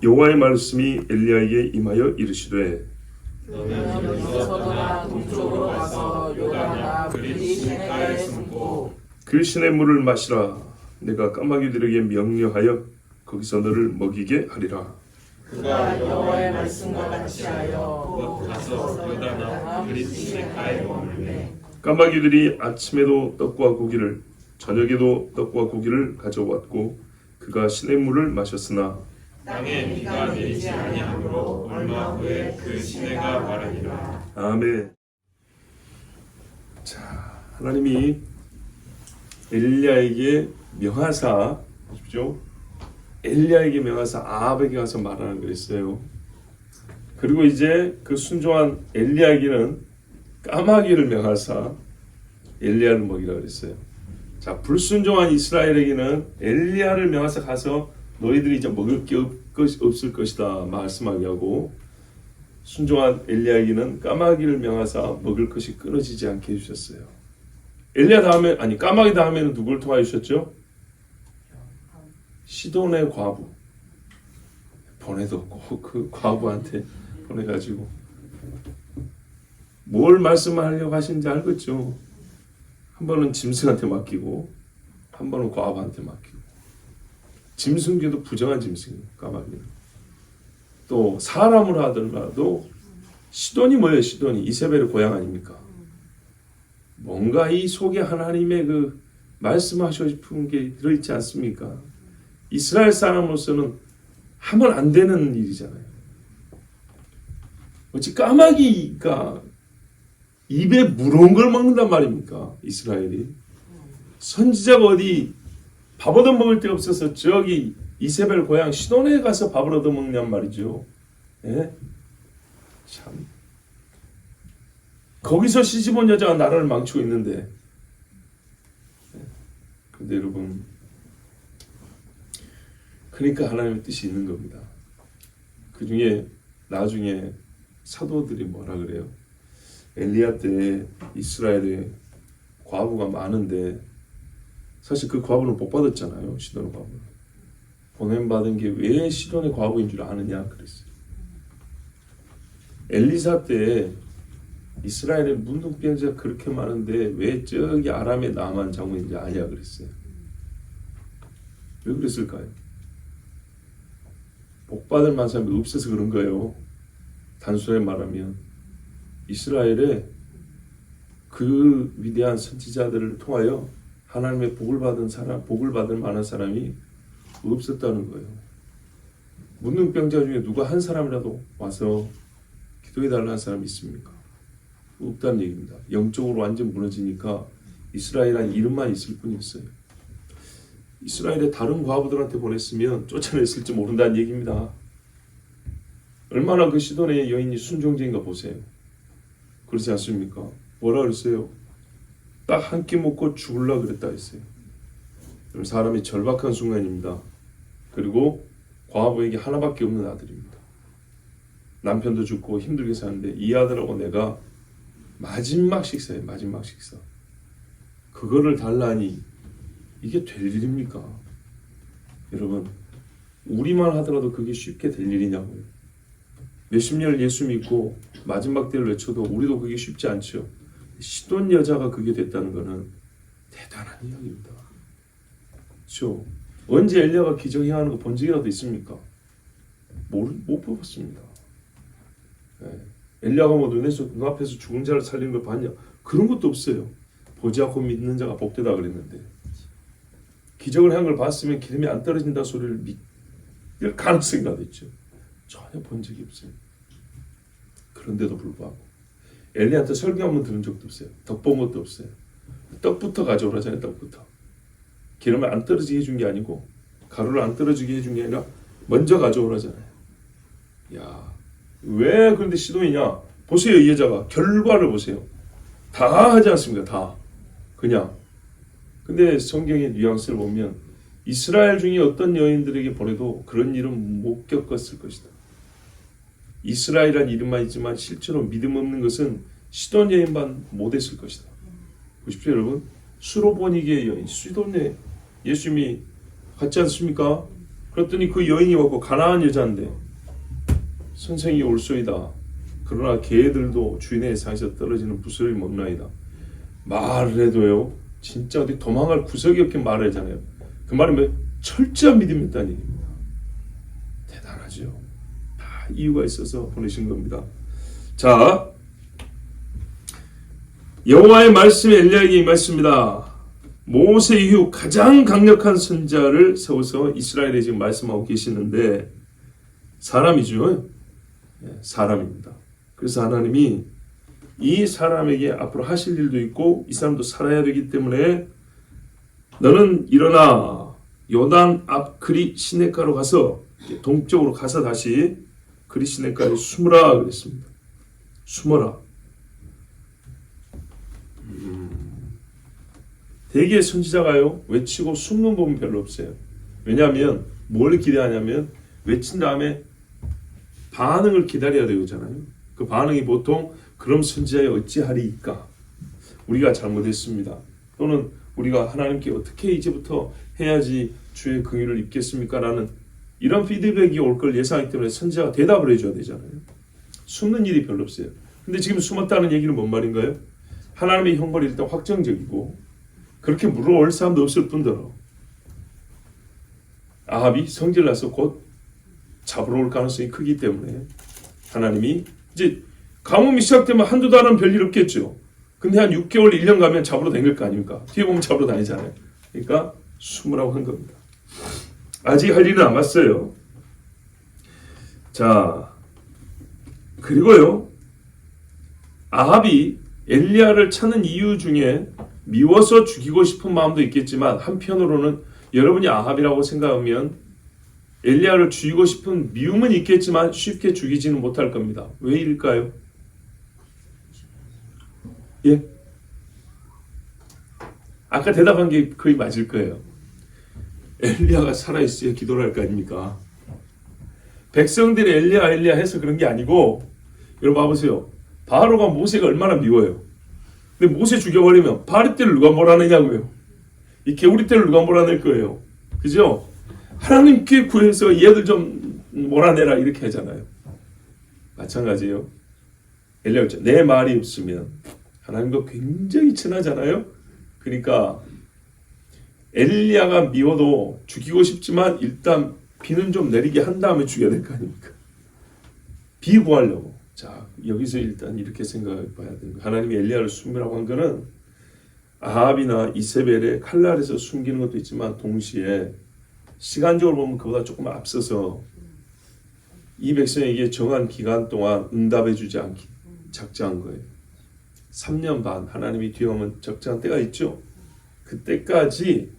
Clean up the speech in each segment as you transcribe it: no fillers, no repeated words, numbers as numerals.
여호와의 말씀이 엘리야에게 임하여 이르시되 너는 여기서 서도나 동쪽으로 가서 요단과 그리 시내가에 숨고 그 시냇물을 마시라. 내가 까마귀들에게 명령하여 거기서 너를 먹이게 하리라. 그가 여호와의 말씀과 같이 하여 곧 가서 요단과 그리 시내가에 머물매 까마귀들이 아침에도 떡과 고기를 저녁에도 떡과 고기를 가져왔고 그가 시냇물을 마셨으나 땅에 비가 내리지 아니하므로 얼마 후에 그 시내가 마르니라. 아멘. 자, 하나님이 엘리야에게 명하사 보십시오. 엘리야에게 명하사 아합에게 가서 말하는 그랬어요. 그리고 이제 그 순종한 엘리야에게는 까마귀를 명하사 엘리야를 먹이라 그랬어요. 자, 불순종한 이스라엘에게는 엘리야를 명하사 가서 너희들이 이제 먹을 게 없을 것이다 말씀하게 하고, 순종한 엘리야에게는 까마귀를 명하사 먹을 것이 끊어지지 않게 해주셨어요. 엘리야 다음에, 아니 까마귀 다음에는 누구를 통하여 주셨죠? 시돈의 과부. 보내뒀고 그 과부한테 보내가지고 뭘 말씀하려고 하시는지 알겠죠? 한 번은 짐승한테 맡기고 한 번은 과부한테 맡기고. 짐승계도 부정한 짐승이에요. 까마귀는. 또 사람으로 하더라도 시돈이 뭐예요? 시돈이 이세벨의 고향 아닙니까? 뭔가 이 속에 하나님의 그 말씀하시고 싶은 게 들어있지 않습니까? 이스라엘 사람으로서는 하면 안 되는 일이잖아요. 어찌 까마귀가 입에 무거운 걸 먹는단 말입니까? 이스라엘이. 선지자가 어디 밥 얻어 먹을 데가 없어서 저기 이세벨 고향 시돈에 가서 밥을 얻어 먹냔 말이죠. 예? 참. 거기서 시집온 여자가 나라를 망치고 있는데. 근데 여러분, 그러니까 하나님의 뜻이 있는 겁니다. 그 중에 나중에 사도들이 뭐라 그래요? 엘리야 때 이스라엘에 과부가 많은데 사실 그 과부는 복 받았잖아요. 시돈의 과부. 보냄받은 게 왜 시돈의 과부인 줄 아느냐 그랬어요. 엘리사 때 이스라엘에 문둥병자가 그렇게 많은데 왜 저기 아람의 나만 장군인지 아냐 그랬어요. 왜 그랬을까요? 복 받을 만한 사람이 없어서 그런 거예요. 단순하게 말하면 이스라엘에 그 위대한 선지자들을 통하여 하나님의 복을 받은 사람, 복을 받을 만한 사람이 없었다는 거예요. 문둥병자 중에 누가 한 사람이라도 와서 기도해달라는 사람이 있습니까? 없다는 얘기입니다. 영적으로 완전 무너지니까 이스라엘이라는 이름만 있을 뿐이었어요. 이스라엘의 다른 과부들한테 보냈으면 쫓아냈을지 모른다는 얘기입니다. 얼마나 그 시돈의 여인이 순종적인가 보세요. 그렇지 않습니까? 뭐라 그랬어요? 딱 한 끼 먹고 죽으려고 그랬다 했어요. 사람이 절박한 순간입니다. 그리고 과부에게 하나밖에 없는 아들입니다. 남편도 죽고 힘들게 사는데 이 아들하고 내가 마지막 식사예요. 마지막 식사. 그거를 달라니 이게 될 일입니까? 여러분, 우리만 하더라도 그게 쉽게 될 일이냐고요. 몇십 년을 예수 믿고 마지막 때를 외쳐도 우리도 그게 쉽지 않죠. 시돈 여자가 그게 됐다는 것은 대단한 이야기입니다. 그렇죠? 언제 엘리야가 기적 행하는 거 본 적이라도 있습니까? 못 뽑았습니다. 네. 엘리야가 뭐 눈앞에서 죽은 자를 살리는 걸 봤냐? 그런 것도 없어요. 보지 않고 믿는 자가 복되다 그랬는데, 기적을 한 걸 봤으면 기름이 안 떨어진다 소리를 믿을 가능성이라도 있죠. 전혀 본 적이 없어요. 그런데도 불구하고 엘리야한테 설교 한번 들은 적도 없어요. 덕 본 것도 없어요. 떡부터 가져오라잖아요. 떡부터. 기름을 안 떨어지게 해준 게 아니고 가루를 안 떨어지게 해준 게 아니라 먼저 가져오라잖아요. 야, 왜 그런데 시돈이냐? 보세요. 이 여자가 결과를 보세요. 다 하지 않습니까? 다. 그냥. 근데 성경의 뉘앙스를 보면 이스라엘 중에 어떤 여인들에게 보내도 그런 일은 못 겪었을 것이다. 이스라엘이란 이름만 있지만 실제로 믿음 없는 것은 시돈 여인만 못했을 것이다. 보십시오 여러분. 수로보니게의 여인 시돈의 예수님이 같지 않습니까? 그러니까 그랬더니 그 여인이 왔고 가나안 여자인데 선생이 올소이다. 그러나 개들도 주인의 상에서 떨어지는 부스를 먹나이다. 말을 해도요. 진짜 어디 도망갈 구석이 없게 말을 하잖아요. 그 말은 왜? 철저한 믿음이 있다는 얘기입니다. 대단하죠. 다 이유가 있어서 보내신 겁니다. 자, 여호와의 말씀이 엘리야에게 임했습니다. 모세 이후 가장 강력한 선지자를 세워서 이스라엘에 지금 말씀하고 계시는데 사람이죠. 사람입니다. 그래서 하나님이 이 사람에게 앞으로 하실 일도 있고 이 사람도 살아야 되기 때문에 너는 일어나 요단 앞 그리 시냇가로 가서 동쪽으로 가서 다시 그리 시냇가에 숨으라 그랬습니다. 숨어라. 대개 선지자가요 외치고 숨는 법은 별로 없어요. 왜냐하면 뭘 기대하냐면 외친 다음에 반응을 기다려야 되잖아요. 그 반응이 보통 그럼 선지자에 어찌하리이까? 우리가 잘못했습니다. 또는 우리가 하나님께 어떻게 이제부터 해야지 주의 긍휼을 입겠습니까? 라는 이런 피드백이 올 걸 예상하기 때문에 선지자가 대답을 해줘야 되잖아요. 숨는 일이 별로 없어요. 근데 지금 숨었다는 얘기는 뭔 말인가요? 하나님의 형벌이 일단 확정적이고 그렇게 물어올 사람도 없을 뿐더러 아합이 성질나서 곧 잡으러 올 가능성이 크기 때문에 하나님이 이제 가뭄이 시작되면 한두 달은 별일 없겠죠. 근데 한 6개월, 1년 가면 잡으러 다닐 거 아닙니까? 뒤에 보면 잡으러 다니잖아요. 그러니까 숨으라고 한 겁니다. 아직 할 일은 남았어요. 자, 그리고요. 아합이 엘리야를 찾는 이유 중에 미워서 죽이고 싶은 마음도 있겠지만 한편으로는 여러분이 아합이라고 생각하면 엘리야를 죽이고 싶은 미움은 있겠지만 쉽게 죽이지는 못할 겁니다. 왜일까요? 예? 아까 대답한 게 거의 맞을 거예요. 엘리야가 살아있어야 기도를 할 거 아닙니까? 백성들이 엘리야 해서 그런 게 아니고 여러분 봐보세요. 바로가 모세가 얼마나 미워요. 근데 모세 죽여버리면 바리떼를 누가 몰아내냐고요. 이 개구리떼를 누가 몰아낼 거예요. 그죠? 하나님께 구해서 얘들 좀 몰아내라 이렇게 하잖아요. 마찬가지예요. 엘리야가 내 말이 없으면 하나님과 굉장히 친하잖아요. 그러니까 엘리야가 미워도 죽이고 싶지만 일단 비는 좀 내리게 한 다음에 죽여야 될 거 아닙니까? 비 구하려고. 자, 여기서 일단 이렇게 생각해 봐야 되는 거예요. 하나님이 엘리야를 숨기라고 한 거는 아합이나 이세벨의 칼날에서 숨기는 것도 있지만 동시에 시간적으로 보면 그보다 조금 앞서서 이 백성에게 정한 기간 동안 응답해 주지 않기 작정한 거예요. 3년 반 하나님이 뒤에 오면 적정한 때가 있죠. 그때까지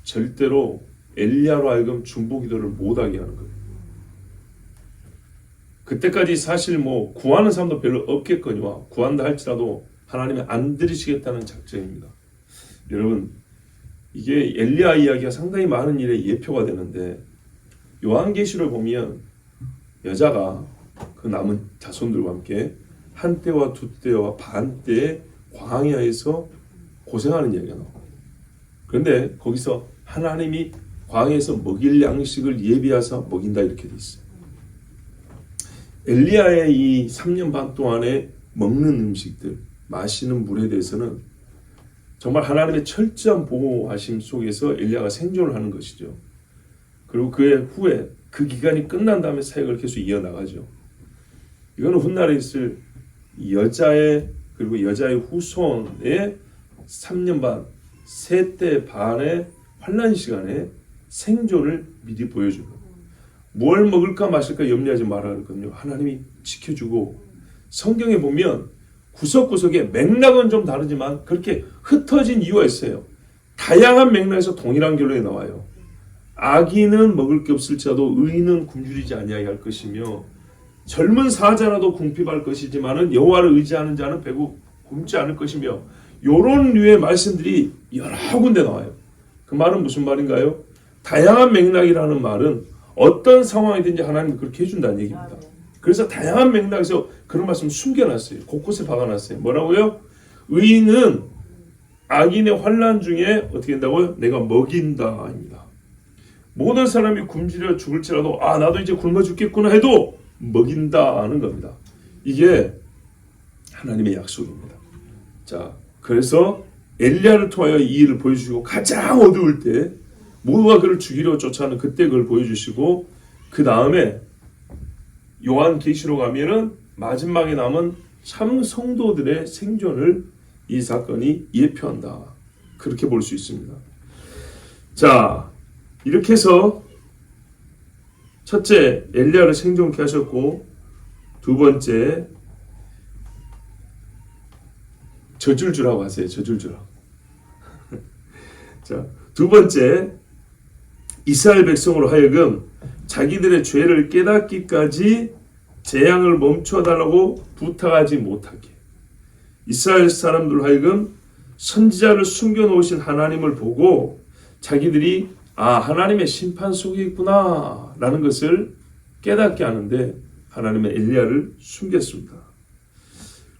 절대로 엘리야로 하여금 중보기도를 못하게 하는 거예요. 그때까지 사실 뭐 구하는 사람도 별로 없겠거니와 구한다 할지라도 하나님이 안 들으시겠다는 작정입니다. 여러분 이게 엘리야 이야기가 상당히 많은 일에 예표가 되는데 요한계시를 보면 여자가 그 남은 자손들과 함께 한 때와 두 때와 반 때의 광야에서 고생하는 이야기가 나와요. 그런데 거기서 하나님이 광야에서 먹일 양식을 예비하사 먹인다 이렇게 돼 있어요. 엘리야의 이 3년 반 동안에 먹는 음식들, 마시는 물에 대해서는 정말 하나님의 철저한 보호하심 속에서 엘리야가 생존을 하는 것이죠. 그리고 그의 후에 그 기간이 끝난 다음에 사역을 계속 이어나가죠. 이거는 훗날에 있을 여자의 그리고 여자의 후손의 3년 반, 세대 반의 환난 시간에 생존을 미리 보여주고 뭘 먹을까 마실까 염려하지 말아야 하거든요. 하나님이 지켜주고 성경에 보면 구석구석에 맥락은 좀 다르지만 그렇게 흩어진 이유가 있어요. 다양한 맥락에서 동일한 결론이 나와요. 악인은 먹을 게 없을지라도 의인은 굶주리지 아니할 것이며 젊은 사자라도 궁핍할 것이지만은 여호와를 의지하는 자는 배고 굶지 않을 것이며 이런 류의 말씀들이 여러 군데 나와요. 그 말은 무슨 말인가요? 다양한 맥락이라는 말은 어떤 상황이든지 하나님이 그렇게 해준다는 얘기입니다. 그래서 다양한 맥락에서 그런 말씀을 숨겨놨어요. 곳곳에 박아놨어요. 뭐라고요? 의인은 악인의 환난 중에 어떻게 된다고요? 내가 먹인다 입니다. 모든 사람이 굶주려 죽을지라도 나도 이제 굶어 죽겠구나 해도 먹인다는 겁니다. 이게 하나님의 약속입니다. 자, 그래서 엘리야를 통하여 이 일을 보여주시고 가장 어두울 때 모두가 그를 죽이려 쫓아하는 그때 그걸 보여주시고 그 다음에 요한계시록 가면은 마지막에 남은 참 성도들의 생존을 이 사건이 예표한다. 그렇게 볼 수 있습니다. 자, 이렇게 해서 첫째 엘리야를 생존케 하셨고 두 번째 젖을 주라고 하세요. 젖을 주라. 자, 두 번째 이스라엘 백성으로 하여금 자기들의 죄를 깨닫기까지 재앙을 멈춰달라고 부탁하지 못하게 이스라엘 사람들 하여금 선지자를 숨겨놓으신 하나님을 보고 자기들이 하나님의 심판 속에 있구나 라는 것을 깨닫게 하는데 하나님의 엘리야를 숨겼습니다.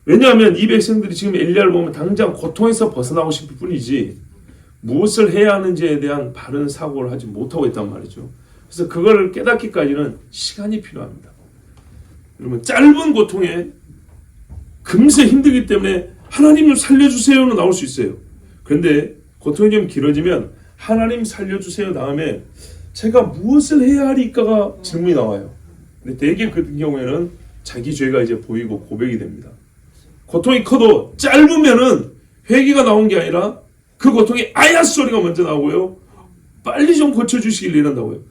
왜냐하면 이 백성들이 지금 엘리야를 보면 당장 고통에서 벗어나고 싶을 뿐이지 무엇을 해야 하는지에 대한 바른 사고를 하지 못하고 있단 말이죠. 그래서 그걸 깨닫기까지는 시간이 필요합니다. 여러분, 짧은 고통에 금세 힘들기 때문에 하나님을 살려주세요는 나올 수 있어요. 그런데 고통이 좀 길어지면 하나님 살려주세요 다음에 제가 무엇을 해야 하리까가 질문이 나와요. 근데 대개 그 경우에는 자기 죄가 이제 보이고 고백이 됩니다. 고통이 커도 짧으면은 회개가 나온 게 아니라 그 고통이 아야 소리가 먼저 나오고요. 빨리 좀 고쳐주시길 이런다고요.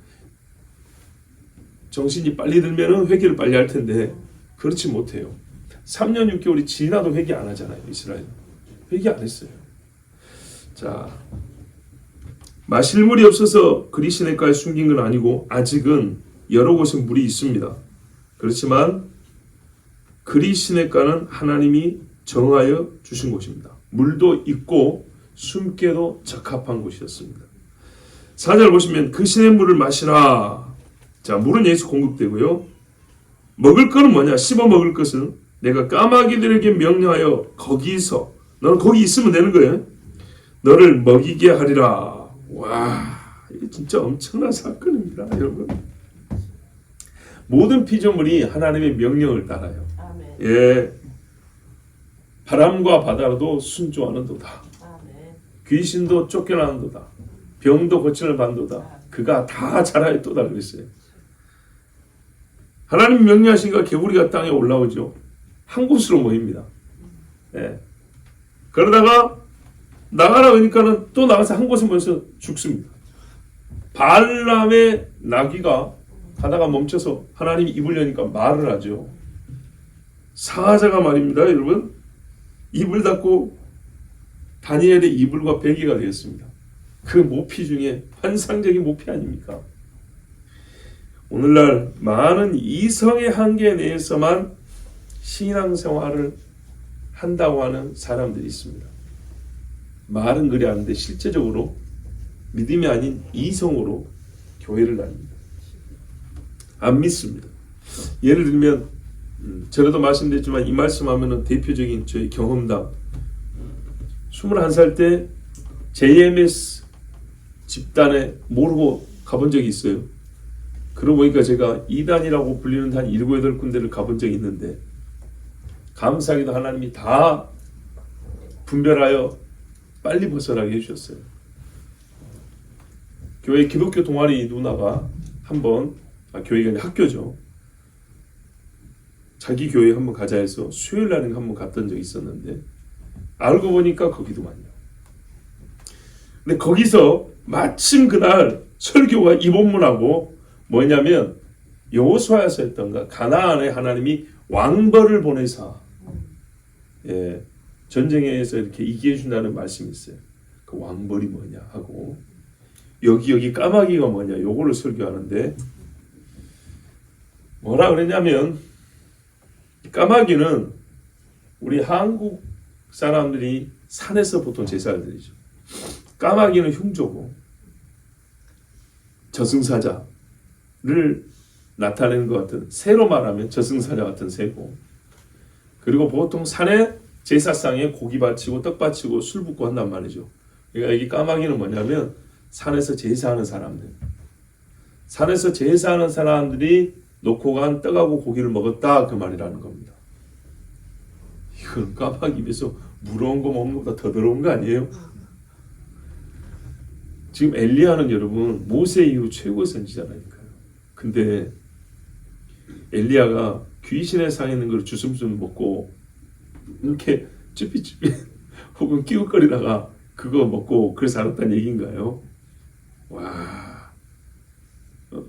정신이 빨리 들면은 회개를 빨리 할 텐데 그렇지 못해요. 3년 6개월이 지나도 회개 안 하잖아요. 이스라엘 회개 안 했어요. 자, 마실 물이 없어서 그리 시냇가에 숨긴 건 아니고 아직은 여러 곳에 물이 있습니다. 그렇지만 그리 시냇가는 하나님이 정하여 주신 곳입니다. 물도 있고 숨게도 적합한 곳이었습니다. 4절 보시면 그 시냇물을 마시라. 자, 물은 예수 공급되고요. 먹을 거는 뭐냐? 씹어 먹을 것은 내가 까마귀들에게 명령하여 거기서 너는 거기 있으면 되는 거예요. 너를 먹이게 하리라. 와, 이게 진짜 엄청난 사건입니다, 여러분. 모든 피조물이 하나님의 명령을 따라요. 아멘. 예, 바람과 바다도 순종하는도다. 아멘. 귀신도 쫓겨나는도다. 병도 고침을 받는도다. 그가 다 잘하였도다 그랬어요. 하나님 명령하시니까 개구리가 땅에 올라오죠. 한 곳으로 모입니다. 예. 그러다가 나가라 그러니까는 또 나가서 한 곳에 모여서 죽습니다. 발람의 나귀가 가다가 멈춰서 하나님이 입을 여니까 말을 하죠. 사자가 말입니다, 여러분. 입을 닫고 다니엘의 이불과 베개가 되었습니다. 그 모피 중에 환상적인 모피 아닙니까? 오늘날 많은 이성의 한계 내에서만 신앙생활을 한다고 하는 사람들이 있습니다. 말은 그리 하는데 실제적으로 믿음이 아닌 이성으로 교회를 다닙니다. 안 믿습니다. 예를 들면 전에도 말씀드렸지만 이 말씀하면은 대표적인 저희 경험담. 21살 때 JMS 집단에 모르고 가본 적이 있어요. 그러고 보니까 제가 2단이라고 불리는 한 7, 8군데를 가본 적이 있는데 감사하게도 하나님이 다 분별하여 빨리 벗어나게 해주셨어요. 교회 기독교 동아리 누나가 한번 교회가 아니라 학교죠. 자기 교회 한번 가자 해서 수요일 날에 한번 갔던 적이 있었는데 알고 보니까 거기도만요. 근데 거기서 마침 그날 설교가 이 본문하고 뭐냐면 여호수아서였던가 가나안에 하나님이 왕벌을 보내사 전쟁에서 이렇게 이기해 준다는 말씀이 있어요. 그 왕벌이 뭐냐 하고 여기 까마귀가 뭐냐 요거를 설교하는데 뭐라 그랬냐면 까마귀는 우리 한국 사람들이 산에서 보통 제사를 드리죠. 까마귀는 흉조고 저승사자를 나타내는 것 같은 새로 말하면 저승사자 같은 새고 그리고 보통 산에 제사상에 고기 바치고 떡 바치고 술 붓고 한단 말이죠. 그러니까 여기 까마귀는 뭐냐면 산에서 제사하는 사람들 산에서 제사하는 사람들이 놓고 간 떡하고 고기를 먹었다 그 말이라는 겁니다. 이건 까마귀 입에서 물어온 거 먹는 것보다 더 더러운 거 아니에요? 지금 엘리야는 여러분 모세 이후 최고의 선지자라니까요. 근데 엘리야가 귀신에 상했는 걸 주섬주섬 먹고 이렇게 쭈삣쭈삣 혹은 끼웃거리다가 그거 먹고 그래서 살았다는 얘기인가요? 와,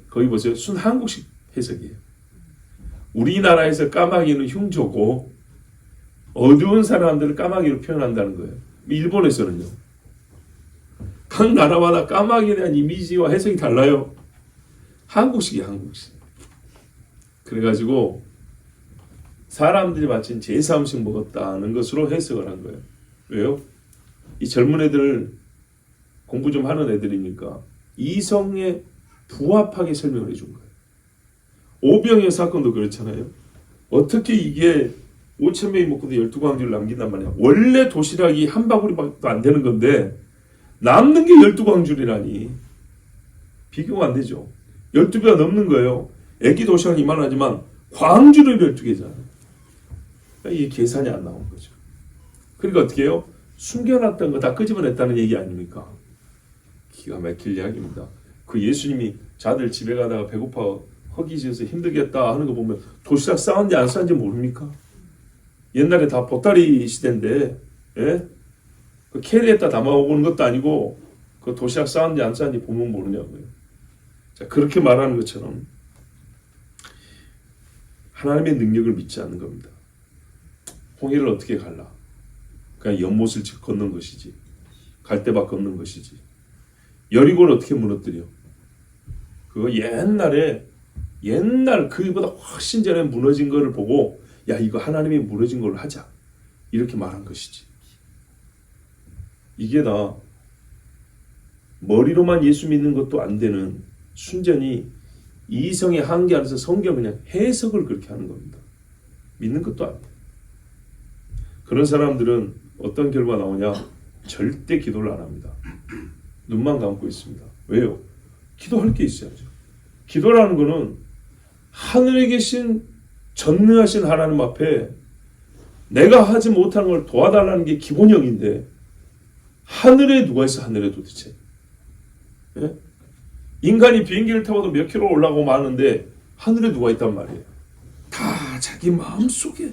거기 보세요. 순 한국식 해석이에요. 우리나라에서 까마귀는 흉조고 어두운 사람들을 까마귀로 표현한다는 거예요. 일본에서는요. 각 나라마다 까마귀에 대한 이미지와 해석이 달라요. 한국식이에요, 한국식. 그래가지고 사람들이 마침 제사 음식 먹었다는 것으로 해석을 한 거예요. 왜요? 이 젊은 애들 공부 좀 하는 애들이니까 이성에 부합하게 설명을 해준 거예요. 오병이어 사건도 그렇잖아요. 어떻게 이게 5,000명이 먹고도 12광주를 남긴단 말이야. 원래 도시락이 한 바구리밖에 안 되는 건데 남는 게 12광주리라니 비교가 안 되죠. 12배가 넘는 거예요. 애기 도시락이 이만하지만 광주를 12개잖아요. 이게 계산이 안 나온 거죠. 그러니까 어떻게 해요? 숨겨놨던 거 다 끄집어냈다는 얘기 아닙니까? 기가 막힐 이야기입니다. 그 예수님이 자들 집에 가다가 배고파 허기져서 힘들겠다 하는 거 보면 도시락 싸운지 안 싸운지 모릅니까? 옛날에 다 보따리 시대인데, 예? 그 캐리에다 담아오는 것도 아니고 그 도시락 싸운지 안 싸운지 보면 모르냐고요. 자, 그렇게 말하는 것처럼 하나님의 능력을 믿지 않는 겁니다. 홍해를 어떻게 갈라? 그냥 연못을 걷는 것이지. 갈대밭 걷는 것이지. 여리고를 어떻게 무너뜨려? 그거 옛날 그보다 훨씬 전에 무너진 거를 보고 야 이거 하나님이 무너진 걸로 하자. 이렇게 말한 것이지. 이게 다 머리로만 예수 믿는 것도 안 되는 순전히 이성의 한계 안에서 성경을 그냥 해석을 그렇게 하는 겁니다. 믿는 것도 아니에요. 그런 사람들은 어떤 결과 나오냐? 절대 기도를 안 합니다. 눈만 감고 있습니다. 왜요? 기도할 게 있어야죠. 기도라는 거는 하늘에 계신 전능하신 하나님 앞에 내가 하지 못하는 걸 도와달라는 게 기본형인데 하늘에 누가 있어? 하늘에 도대체. 예? 인간이 비행기를 타고도 몇 킬로 올라가고 마는데 하늘에 누가 있단 말이에요. 다 자기 마음속에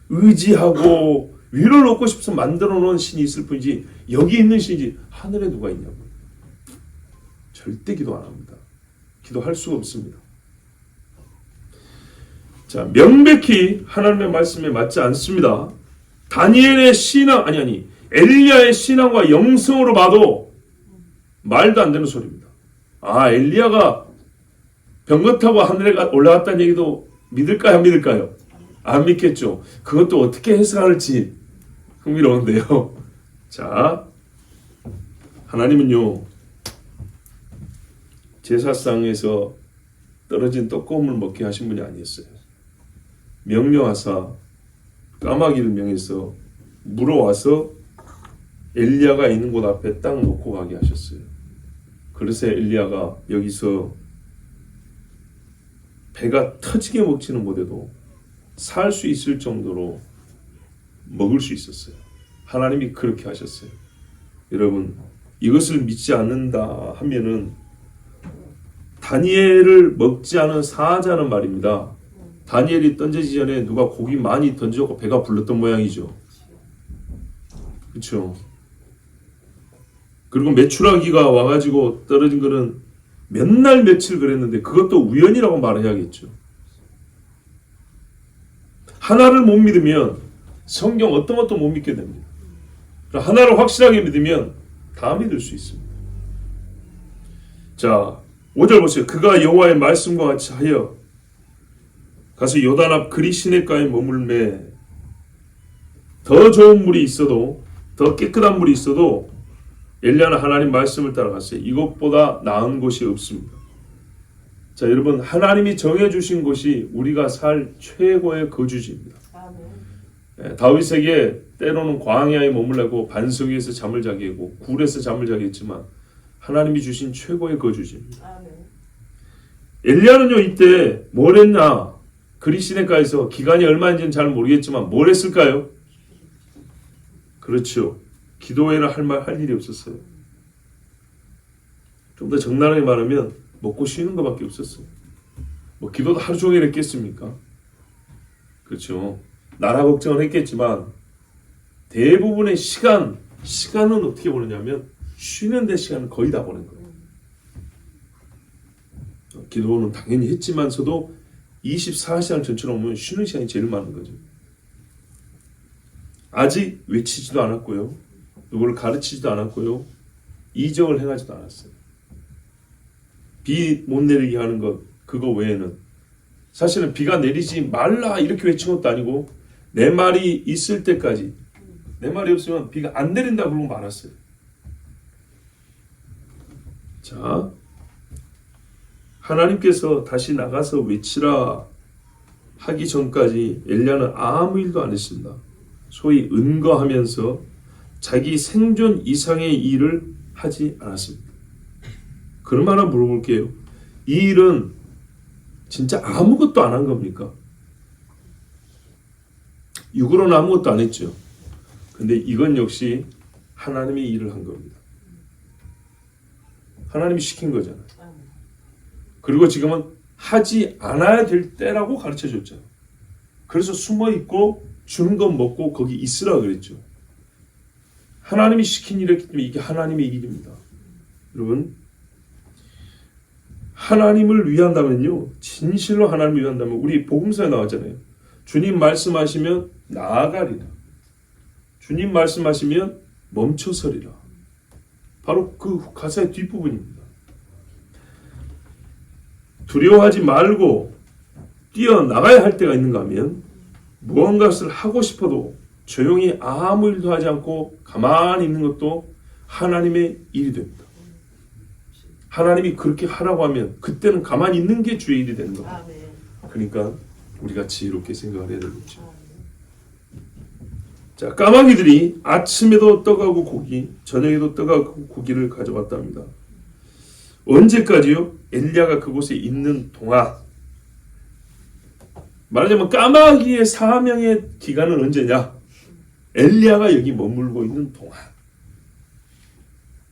의지하고 위를 얻고 싶어서 만들어 놓은 신이 있을 뿐이지 여기 있는 신이지 하늘에 누가 있냐고요. 절대 기도 안 합니다. 기도할 수가 없습니다. 자, 명백히 하나님의 말씀에 맞지 않습니다. 다니엘의 신앙, 엘리야의 신앙과 영성으로 봐도 말도 안 되는 소리입니다. 아, 엘리야가 병거 타고 하늘에 올라갔다는 얘기도 믿을까요? 안 믿을까요? 안 믿겠죠. 그것도 어떻게 해석할지 흥미로운데요. 자, 하나님은요, 제사상에서 떨어진 떡고물 먹게 하신 분이 아니었어요. 명령하사 까마귀를 명해서 물어와서 엘리야가 있는 곳 앞에 딱 놓고 가게 하셨어요. 그래서 엘리야가 여기서 배가 터지게 먹지는 못해도 살 수 있을 정도로 먹을 수 있었어요. 하나님이 그렇게 하셨어요. 여러분, 이것을 믿지 않는다 하면은 다니엘을 먹지 않은 사자는 말입니다. 다니엘이 던져지기 전에 누가 고기 많이 던져고 배가 불렀던 모양이죠. 그렇죠. 그리고 메추라기가 와가지고 떨어진 거는 몇 날 며칠 그랬는데 그것도 우연이라고 말해야겠죠. 하나를 못 믿으면 성경 어떤 것도 못 믿게 됩니다. 하나를 확실하게 믿으면 다 믿을 수 있습니다. 자, 5절 보세요. 그가 여호와의 말씀과 같이 하여 가서 요단 앞 그리 시냇가에 머물매 더 좋은 물이 있어도 더 깨끗한 물이 있어도 엘리야는 하나님 말씀을 따라갔어요. 이것보다 나은 곳이 없습니다. 자, 여러분, 하나님이 정해주신 곳이 우리가 살 최고의 거주지입니다. 다윗에게 때로는 광야에 머물라고 반석 위에서 잠을 자게 하고 굴에서 잠을 자게 했지만 하나님이 주신 최고의 거주지입니다. 엘리야는요 이때 뭘 했나? 그리시네가에서 기간이 얼마인지는 잘 모르겠지만 뭘 했을까요? 그렇죠. 기도회나 할 일이 없었어요. 좀 더 적나라하게 말하면 먹고 쉬는 것밖에 없었어요. 뭐 기도도 하루 종일 했겠습니까? 그렇죠. 나라 걱정을 했겠지만 대부분의 시간은 어떻게 보느냐면 쉬는 데 시간은 거의 다 보낸 거예요. 기도는 당연히 했지만서도 24시간 전체로 보면 쉬는 시간이 제일 많은 거죠. 아직 외치지도 않았고요. 누구를 가르치지도 않았고요. 이적을 행하지도 않았어요. 비 못 내리게 하는 것 그거 외에는 사실은 비가 내리지 말라 이렇게 외친 것도 아니고 내 말이 있을 때까지 내 말이 없으면 비가 안 내린다 그러고 말았어요. 자, 하나님께서 다시 나가서 외치라 하기 전까지 엘리야는 아무 일도 안 했습니다. 소위 은거하면서 자기 생존 이상의 일을 하지 않았습니다. 그럼 하나 물어볼게요. 이 일은 진짜 아무것도 안 한 겁니까? 육으로는 아무것도 안 했죠. 근데 이건 역시 하나님이 일을 한 겁니다. 하나님이 시킨 거잖아요. 그리고 지금은 하지 않아야 될 때라고 가르쳐줬죠. 그래서 숨어있고 주는 것 먹고 거기 있으라 그랬죠. 하나님이 시킨 일이기 때문에 이게 하나님의 일입니다. 여러분, 하나님을 위한다면요, 진실로 하나님을 위한다면 우리 복음서에 나왔잖아요. 주님 말씀하시면 나아가리라. 주님 말씀하시면 멈춰서리라. 바로 그 가사의 뒷부분입니다. 두려워하지 말고 뛰어나가야 할 때가 있는가 하면 무언가를 하고 싶어도 조용히 아무 일도 하지 않고 가만히 있는 것도 하나님의 일이 됩니다. 하나님이 그렇게 하라고 하면 그때는 가만히 있는 게 주의 일이 되는 겁니다. 그러니까 우리가 지혜롭게 생각을 해야 되겠죠. 자, 까마귀들이 아침에도 떡하고 고기, 저녁에도 떡하고 고기를 가져왔답니다. 언제까지요? 엘리야가 그곳에 있는 동안. 말하자면 까마귀의 사명의 기간은 언제냐? 엘리야가 여기 머물고 있는 동안.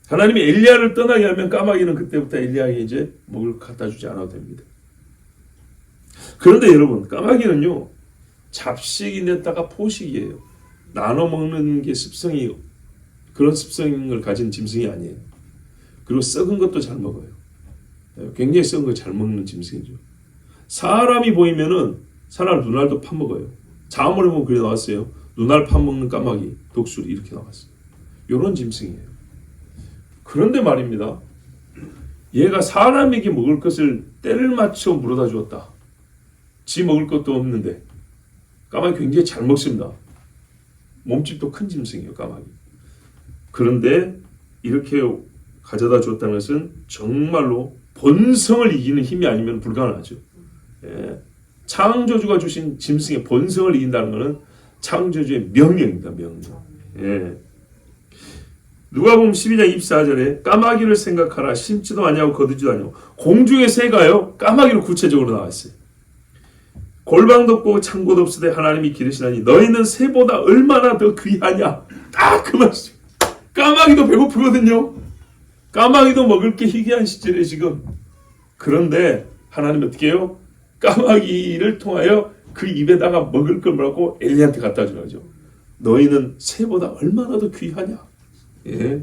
하나님이 엘리야를 떠나게 하면 까마귀는 그때부터 엘리야에게 이제 먹을 갖다 주지 않아도 됩니다. 그런데 여러분, 까마귀는요, 잡식인데다가 포식이에요. 나눠 먹는 게 습성이, 그런 습성을 가진 짐승이 아니에요. 그리고 썩은 것도 잘 먹어요. 굉장히 썩은 거 잘 먹는 짐승이죠. 사람이 보이면은 사람 눈알도 파먹어요. 자문에 보면 그래 나왔어요. 눈알 파먹는 까마귀, 독수리 이렇게 나왔어요. 이런 짐승이에요. 그런데 말입니다. 얘가 사람에게 먹을 것을 때를 맞춰 물어다 주었다. 지 먹을 것도 없는데 까마귀 굉장히 잘 먹습니다. 몸집도 큰 짐승이에요. 까마귀. 그런데 이렇게 가져다 줬다는 것은 정말로 본성을 이기는 힘이 아니면 불가능하죠. 예. 창조주가 주신 짐승의 본성을 이긴다는 것은 창조주의 명령입니다. 명령. 예. 누가복음 12장 24절에 까마귀를 생각하라. 심지도 아니하고 거두지도 아니하고. 공중의 새가요, 까마귀로 구체적으로 나왔어요. 골방도 없고 창고도 없으되 하나님이 기르시나니 너희는 새보다 얼마나 더 귀하냐. 딱 그 말씀. 까마귀도 배고프거든요. 까마귀도 먹을 게 희귀한 시절에 지금. 그런데 하나님이 어떻게 해요? 까마귀를 통하여 그 입에다가 먹을 걸 뭐라고 엘리야한테 갖다 주라죠. 너희는 새보다 얼마나 더 귀하냐. 예.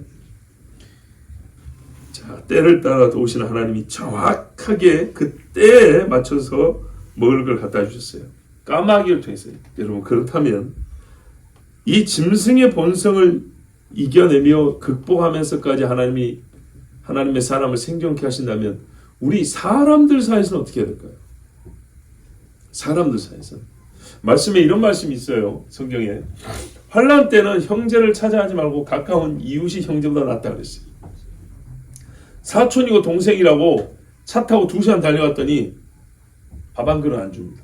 자, 때를 따라 도우시는 하나님이 정확하게 그 때에 맞춰서 먹을 걸 갖다 주셨어요. 까마귀를 통해서요. 여러분, 그렇다면 이 짐승의 본성을 이겨내며 극복하면서까지 하나님의 사람을 생존케 하신다면 우리 사람들 사이에서는 어떻게 해야 될까요? 사람들 사이에서 말씀에 이런 말씀이 있어요. 성경에 환난 때는 형제를 찾아하지 말고 가까운 이웃이 형제보다 낫다 그랬어요. 사촌이고 동생이라고 차 타고 2시간 달려갔더니 밥 한 그릇 안 줍니다.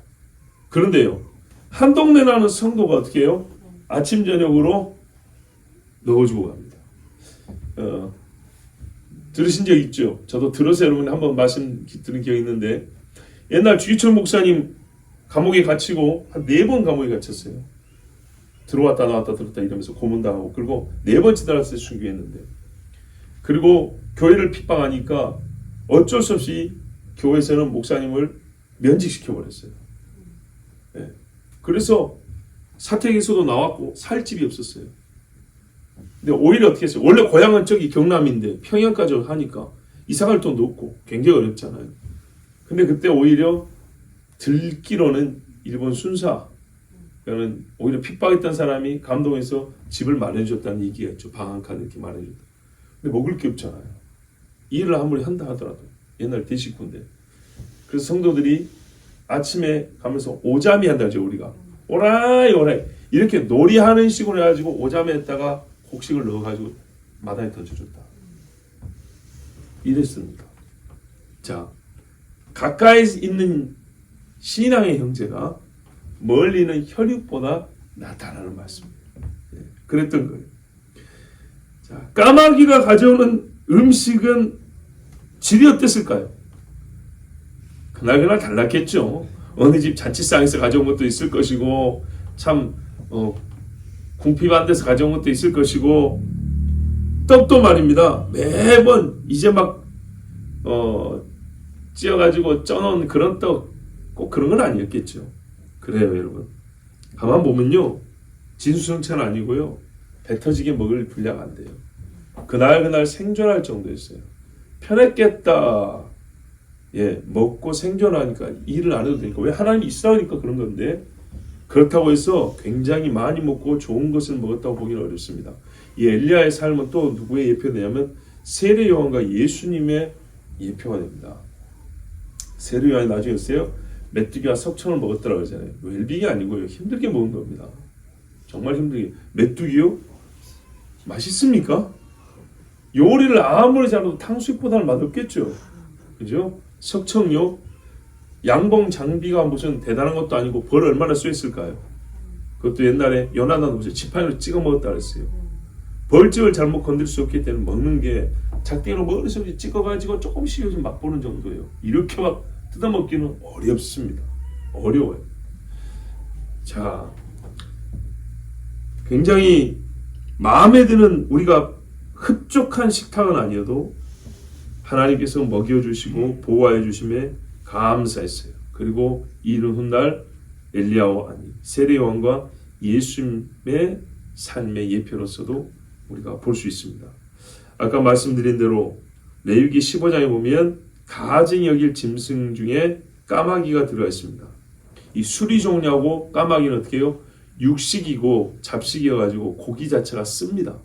그런데요, 한 동네 나는 성도가 어떻게 해요? 아침 저녁으로 넣어주고 갑니다. 들으신 적 있죠? 저도 들어서 여러분이 한번 말씀 들은 기억이 있는데 옛날 주기철 목사님 감옥에 갇히고 한 4번 감옥에 갇혔어요. 들어왔다 나왔다 들었다 이러면서 고문당하고 그리고 4번째 달았을 때 순교했는데 그리고 교회를 핍박하니까 어쩔 수 없이 교회에서는 목사님을 면직시켜버렸어요. 네. 그래서 사택에서도 나왔고 살 집이 없었어요. 근데 오히려 어떻게 했어요? 원래 고향은 저기 경남인데 평양까지 하니까 이사갈 돈도 없고 굉장히 어렵잖아요. 근데 그때 오히려 듣기로는 일본 순사 는 오히려 핍박했던 사람이 감동해서 집을 마련해줬다는 얘기가 있죠. 방 한 칸 이렇게 마련해줬다. 근데 먹을 게 없잖아요. 일을 아무리 한다 하더라도 옛날 대식구인데 그래서 성도들이 아침에 가면서 오자미 한다죠. 우리가 오라이 오라이 이렇게 놀이하는 식으로 해가지고 오자미에다가 곡식을 넣어가지고 마당에 던져줬다. 이랬습니다. 자, 가까이 있는 신앙의 형제가 멀리는 혈육보다 낫다라는 말씀입니다. 예, 그랬던 거예요. 자, 까마귀가 가져오는 음식은 질이 어땠을까요? 그날 달랐겠죠. 어느 집 잔치상에서 가져온 것도 있을 것이고 참 궁핍한 데서 가져온 것도 있을 것이고 떡도 말입니다. 매번 이제 막 찌어가지고 쪄놓은 그런 떡 꼭 그런 건 아니었겠죠. 그래요 여러분. 가만 보면요. 진수성찬 아니고요. 배 터지게 먹을 분량 안 돼요. 그날 생존할 정도였어요. 편했겠다. 예, 먹고 생존하니까 일을 안 해도 되니까. 왜 하나님이 있으니까 그런 건데 그렇다고 해서 굉장히 많이 먹고 좋은 것을 먹었다고 보기는 어렵습니다. 이 엘리야의 삶은 또 누구의 예표되냐면 세례 요한과 예수님의 예표가 됩니다. 세례 요한이 나중에 있어요. 메뚜기와 석청을 먹었더라고 하잖아요. 웰빙이 아니고요. 힘들게 먹은 겁니다. 정말 힘들게. 메뚜기요? 맛있습니까? 요리를 아무리 잘해도 탕수육보다는 맛없겠죠. 그죠? 석청요? 양봉 장비가 무슨 대단한 것도 아니고 벌 얼마나 쏘였을까요? 그것도 옛날에 연하나도 보세요. 지팡이로 찍어 먹었다 그랬어요. 벌집을 잘못 건들 수 없기 때문에 먹는 게 작대기로 머릿속에 찍어가지고 조금씩 요즘 맛보는 정도예요. 이렇게 막 뜯어먹기는 어렵습니다. 어려워요. 자, 굉장히 마음에 드는 우리가 흡족한 식탁은 아니어도 하나님께서 먹여주시고 보호해 주심에 감사했어요. 그리고 이른 훗날 엘리야와 세례 요한과 예수님의 삶의 예표로서도 우리가 볼 수 있습니다. 아까 말씀드린 대로 레위기 15장에 보면 가증이 여길 짐승 중에 까마귀가 들어가 있습니다. 이 수리종냐고 까마귀는 어떻게 해요? 육식이고 잡식이어가지고 고기 자체가 씁니다.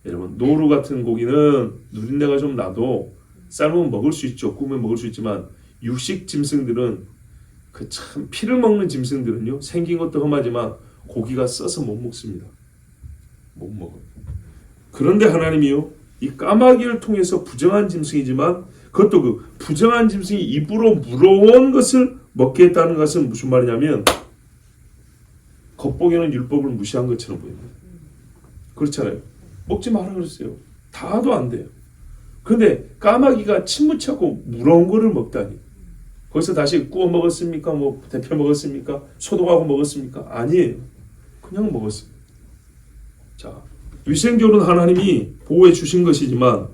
여러분 노루 같은 고기는 누린내가 좀 나도 삶으면 먹을 수 있죠. 구우면 먹을 수 있지만 육식 짐승들은 그 참 피를 먹는 짐승들은요 생긴 것도 험하지만 고기가 써서 못 먹습니다. 못 먹어요. 그런데 하나님이요 이 까마귀를 통해서 부정한 짐승이지만 그것도 그 부정한 짐승이 입으로 물어온 것을 먹게 했다는 것은 무슨 말이냐면 겉보기에는 율법을 무시한 것처럼 보입니다. 그렇잖아요. 먹지 마라 그랬어요. 다도 안 돼요. 그런데 까마귀가 침 묻혀고 물어온 거를 먹다니 거기서 다시 구워 먹었습니까? 뭐 데펴 먹었습니까? 소독하고 먹었습니까? 아니에요. 그냥 먹었습니다. 자, 위생적으로는 하나님이 보호해 주신 것이지만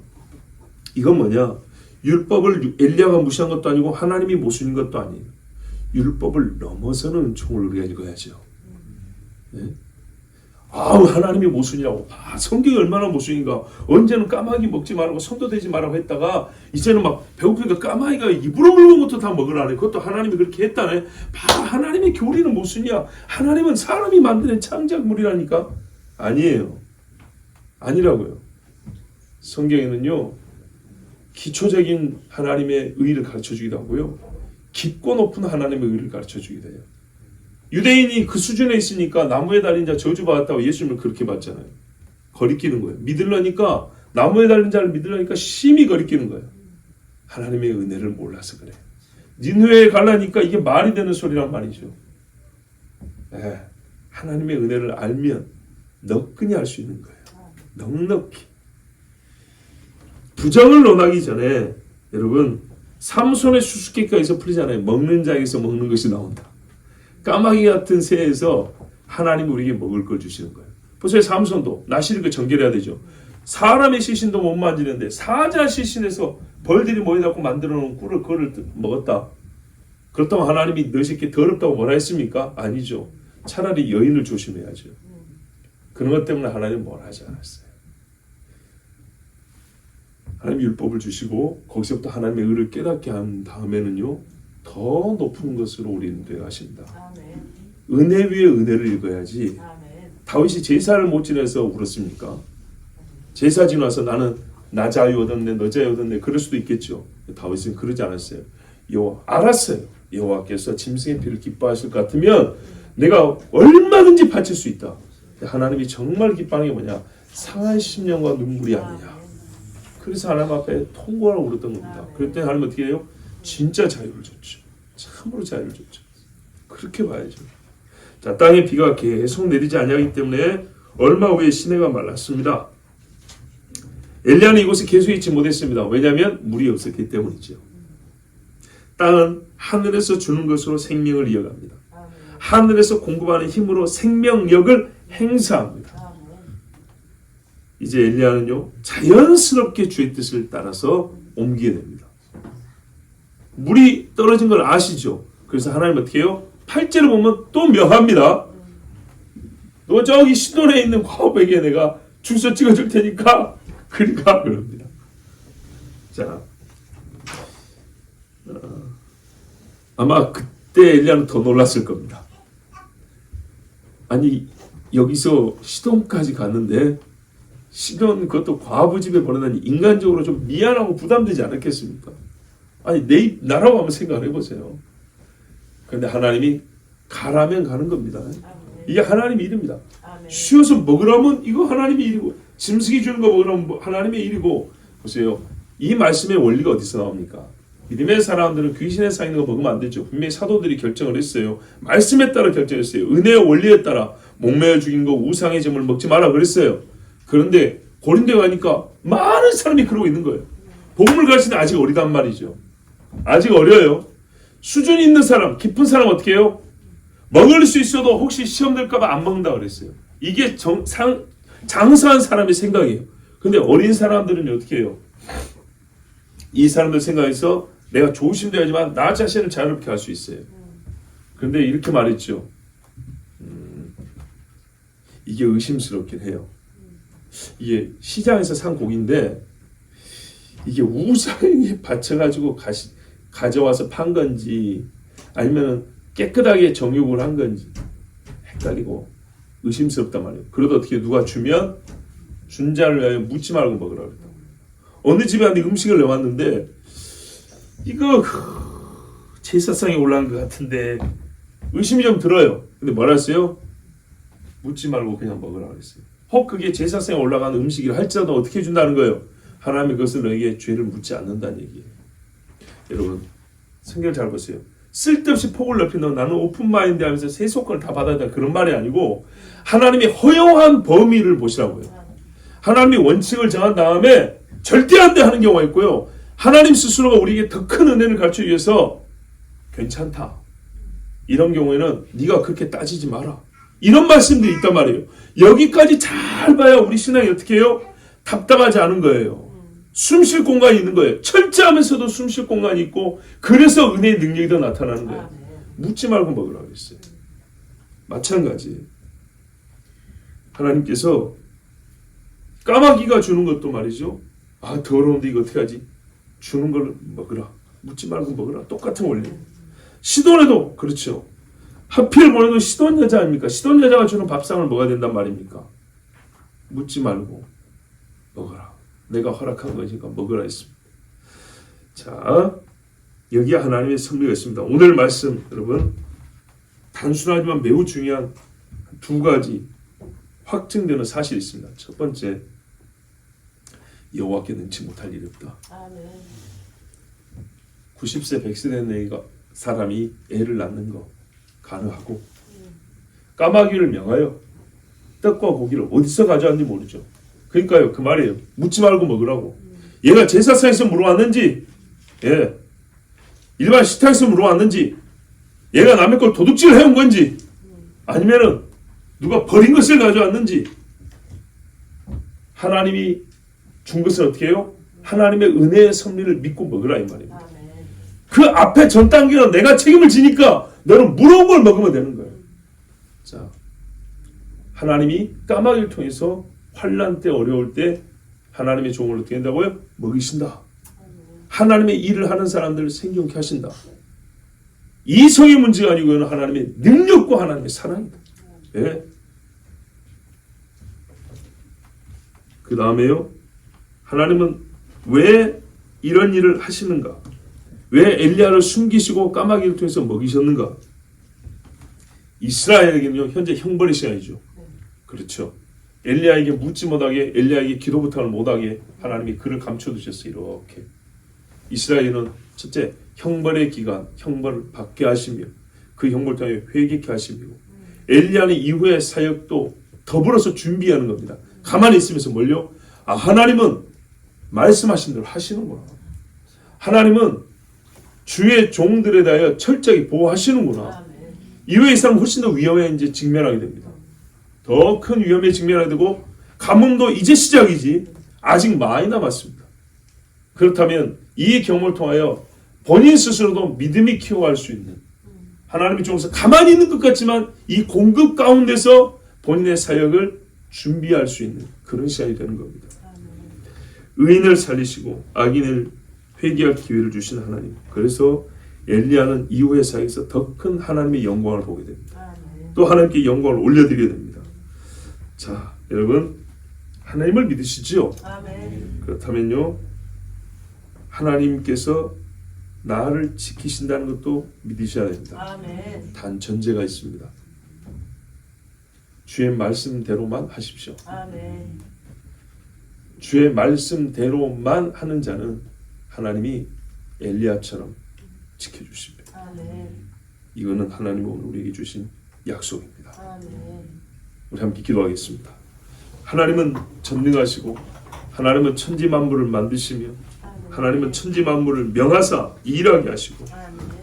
이건 뭐냐? 율법을 엘리야가 무시한 것도 아니고 하나님이 모순인 것도 아니에요. 율법을 넘어서는 은총을 우리가 읽어야죠. 네? 아우 하나님이 모순이라고. 성경이 얼마나 모순인가. 언제는 까마귀 먹지 말라고 손도 대지 말라고 했다가 이제는 막 배고프니까 까마귀가 입으로 물건 것도 다 먹으라네. 그것도 하나님이 그렇게 했다네. 하나님의 교리는 모순이야. 하나님은 사람이 만드는 창작물이라니까. 아니에요. 아니라고요. 성경에는요 기초적인 하나님의 의를 가르쳐주기도 하고요 깊고 높은 하나님의 의를 가르쳐주기도 해요. 유대인이 그 수준에 있으니까 나무에 달린 자 저주받았다고 예수님을 그렇게 봤잖아요. 거리끼는 거예요. 믿으려니까 나무에 달린 자를 믿으려니까 심히 거리끼는 거예요. 하나님의 은혜를 몰라서 그래. 니느웨에 가려니까 이게 말이 되는 소리란 말이죠. 하나님의 은혜를 알면 너끈히 알 수 있는 거예요. 넉넉히. 부정을 논하기 전에 여러분 삼손의 수수께끼에서 풀리잖아요. 먹는 자에게서 먹는 것이 나온다. 까마귀 같은 새에서 하나님 우리에게 먹을 걸 주시는 거예요. 보세요. 삼손도 나시를 그 정결해야 되죠. 사람의 시신도 못 만지는데 사자 시신에서 벌들이 모여갖고 만들어 놓은 꿀을 그거를 먹었다. 그렇다고 하나님이 너 새끼 더럽다고 뭐라 했습니까? 아니죠. 차라리 여인을 조심해야죠. 그런 것 때문에 하나님은 뭐라 하지 않았어요. 하나님 율법을 주시고 거기서부터 하나님의 의를 깨닫게 한 다음에는요. 더 높은 것으로 우리는 되어 가십니다. 은혜 위에 은혜를 읽어야지. 다윗이 제사를 못 지내서 울었습니까? 제사 지나서 나는 나 자유 얻었네 너 자유 얻었네 그럴 수도 있겠죠. 다윗은 그러지 않았어요. 알았어요. 여호와께서 짐승의 피를 기뻐하실 것 같으면 내가 얼마든지 바칠 수 있다. 하나님이 정말 기뻐하는 게 뭐냐? 상한 심령과 눈물이 아니냐. 그래서 하나님 앞에 통곡하고 울었던 겁니다. 그럴 때 하나님 어떻게 해요? 진짜 자유를 줬죠. 참으로 자유를 줬죠. 그렇게 봐야죠. 자, 땅에 비가 계속 내리지 아니하기 때문에 얼마 후에 시내가 말랐습니다. 엘리야는 이곳에 계속 있지 못했습니다. 왜냐하면 물이 없었기 때문이죠. 땅은 하늘에서 주는 것으로 생명을 이어갑니다. 하늘에서 공급하는 힘으로 생명력을 행사합니다. 이제 엘리야는요 자연스럽게 주의 뜻을 따라서 옮기게 됩니다. 물이 떨어진 걸 아시죠? 그래서 하나님 어떻게 해요? 8절을 보면 또 명합니다. 너 저기 시돈에 있는 과업에게 내가 주소 찍어줄 테니까 그러니까 그럽니다. 자, 아마 그때 엘리야는 더 놀랐을 겁니다. 아니 여기서 시돈까지 갔는데 시돈 그것도 과부 집에 보내다니 인간적으로 좀 미안하고 부담되지 않았겠습니까? 아니 내 나라고 한번 생각을 해보세요. 그런데 하나님이 가라면 가는 겁니다. 이게 하나님의 일입니다. 쉬어서 먹으라면 이거 하나님의 일이고 짐승이 주는 거 먹으라면 하나님의 일이고 보세요. 이 말씀의 원리가 어디서 나옵니까? 믿음의 사람들은 귀신에 쌓이는 거 먹으면 안 되죠. 분명히 사도들이 결정을 했어요. 말씀에 따라 결정했어요. 은혜의 원리에 따라 목매어 죽인 거 우상의 점을 먹지 마라 그랬어요. 그런데 고린도에 가니까 많은 사람이 그러고 있는 거예요. 복음을 가르치는데 아직 어리단 말이죠. 아직 어려요. 수준 있는 사람, 깊은 사람 어떻게 해요? 먹을 수 있어도 혹시 시험 될까봐 안 먹는다 그랬어요. 이게 장사한 사람의 생각이에요. 근데 어린 사람들은 어떻게 해요? 이 사람들 생각에서 내가 조심돼야지만 나 자신을 자유롭게 할 수 있어요. 그런데 이렇게 말했죠. 이게 의심스럽긴 해요. 이게 시장에서 산 고기인데 이게 우상에게 바쳐가지고 가져와서 판 건지 아니면 깨끗하게 정육을 한 건지 헷갈리고 의심스럽단 말이에요. 그러다 어떻게 누가 주면 준 자를 위하여 묻지 말고 먹으라 그랬다고. 어느 집에 한테 음식을 내왔는데 이거 제사상에 올라간 것 같은데 의심이 좀 들어요. 근데 뭐라 했어요? 묻지 말고 그냥 먹으라 그랬어요. 혹 그게 제사상에 올라간 음식이라 할지라도 어떻게 준다는 거예요? 하나님이 그것을 너에게 죄를 묻지 않는다는 얘기예요. 여러분 성경을 잘 보세요. 쓸데없이 폭을 넓힌다고 나는 오픈마인드 하면서 세 속건을 다 받아야 된다 그런 말이 아니고 하나님이 허용한 범위를 보시라고요. 하나님이 원칙을 정한 다음에 절대 안 돼 하는 경우가 있고요. 하나님 스스로가 우리에게 더 큰 은혜를 가르치기 위해서 괜찮다. 이런 경우에는 네가 그렇게 따지지 마라. 이런 말씀들이 있단 말이에요. 여기까지 잘 봐야 우리 신앙이 어떻게 해요? 답답하지 않은 거예요. 숨 쉴 공간이 있는 거예요. 철저하면서도 숨 쉴 공간이 있고 그래서 은혜의 능력이 더 나타나는 거예요. 묻지 말고 먹으라고 했어요. 마찬가지. 하나님께서 까마귀가 주는 것도 말이죠. 아 더러운데 이거 어떻게 하지? 주는 걸 먹으라. 묻지 말고 먹으라. 똑같은 원리. 시돈에도 그렇죠. 하필 보내도 시돈 여자 아닙니까? 시돈 여자가 주는 밥상을 먹어야 된단 말입니까? 묻지 말고 먹어라. 내가 허락한 거니까 먹으라 했습니다. 자, 여기에 하나님의 섭리가 있습니다. 오늘 말씀 여러분 단순하지만 매우 중요한 두 가지 확증되는 사실이 있습니다. 첫 번째, 여호와께 능치 못할 일이 없다. 90세 100세 된 사람이 애를 낳는 거 가능하고 까마귀를 명하여 떡과 고기를 어디서 가져왔는지 모르죠. 그러니까요 그 말이에요. 묻지 말고 먹으라고. 얘가 제사상에서 물어왔는지, 예, 일반 식탁에서 물어왔는지, 얘가 남의 걸 도둑질을 해온 건지, 아니면은 누가 버린 것을 가져왔는지, 하나님이 준 것을 어떻게 해요? 하나님의 은혜의 섭리를 믿고 먹으라 이 말입니다. 그 앞에 전 단계는 내가 책임을 지니까 너는 물어온 걸 먹으면 되는 거예요. 자, 하나님이 까마귀를 통해서 환난 때 어려울 때 하나님의 종을 어떻게 한다고요? 먹이신다. 하나님의 일을 하는 사람들을 생존케 하신다. 이성의 문제가 아니고 하나님의 능력과 하나님의 사랑이다. 예. 그 다음에요. 하나님은 왜 이런 일을 하시는가? 왜 엘리야를 숨기시고 까마귀를 통해서 먹이셨는가? 이스라엘에게는요, 현재 형벌의 시간이죠. 그렇죠. 엘리야에게 묻지 못하게, 엘리야에게 기도 부탁을 못하게 하나님이 그를 감춰두셨어요. 이렇게. 이스라엘은 첫째, 형벌의 기간, 형벌을 받게 하시며 그 형벌을 통해 회개케 하시며 엘리야는 이후의 사역도 더불어서 준비하는 겁니다. 가만히 있으면서 뭘요? 아, 하나님은 말씀하신 대로 하시는구나. 하나님은 주의 종들에 대하여 철저히 보호하시는구나. 이후에 이 사람은 훨씬 더 위험에 이제 직면하게 됩니다. 더 큰 위험에 직면하게 되고 가뭄도 이제 시작이지 아직 많이 남았습니다. 그렇다면 이 경험을 통하여 본인 스스로도 믿음이 키워갈 수 있는 하나님의 종에서 가만히 있는 것 같지만 이 공급 가운데서 본인의 사역을 준비할 수 있는 그런 시간이 되는 겁니다. 의인을 살리시고 악인을 회개할 기회를 주신 하나님. 그래서 엘리야는 이후의 사역에서 더 큰 하나님의 영광을 보게 됩니다. 또 하나님께 영광을 올려드리게 됩니다. 자, 여러분 하나님을 믿으시지요? 그렇다면요, 하나님께서 나를 지키신다는 것도 믿으셔야 됩니다. 단 전제가 있습니다. 주의 말씀대로만 하십시오. 주의 말씀대로만 하는 자는 하나님이 엘리야처럼 지켜주십니다. 이거는 하나님이 오늘 우리에게 주신 약속입니다. 우리 함께 기도하겠습니다. 하나님은 전능하시고 하나님은 천지 만물을 만드시며 하나님은 천지 만물을 명하사 일하게 하시고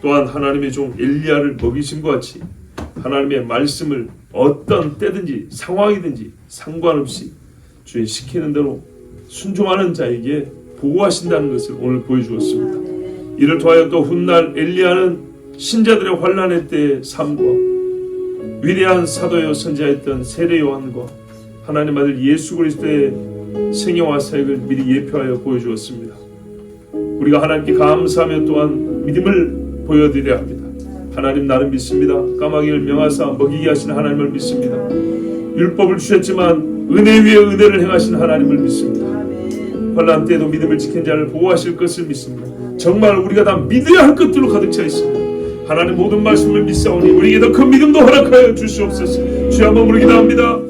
또한 하나님의 종 엘리야를 먹이심과 같이 하나님의 말씀을 어떤 때든지 상황이든지 상관없이 주의 시키는 대로 순종하는 자에게 보호하신다는 것을 오늘 보여주었습니다. 이를 통하여 또 훗날 엘리야는 신자들의 환난의 때의 삶과 위대한 사도요 선지자였던 세례 요한과 하나님 아들 예수 그리스도의 생애와 사역을 미리 예표하여 보여주었습니다. 우리가 하나님께 감사하며 또한 믿음을 보여드려야 합니다. 하나님 나를 믿습니다. 까마귀를 명하사 먹이게 하신 하나님을 믿습니다. 율법을 주셨지만 은혜 위에 은혜를 행하신 하나님을 믿습니다. 환난 때에도 믿음을 지킨 자를 보호하실 것을 믿습니다. 정말 우리가 다 믿어야 할 것들로 가득 차 있습니다. 하나님 모든 말씀을 믿사오니 우리에게 더 큰 믿음도 허락하여 주시옵소서. 주여 한번 부르기 나옵니다.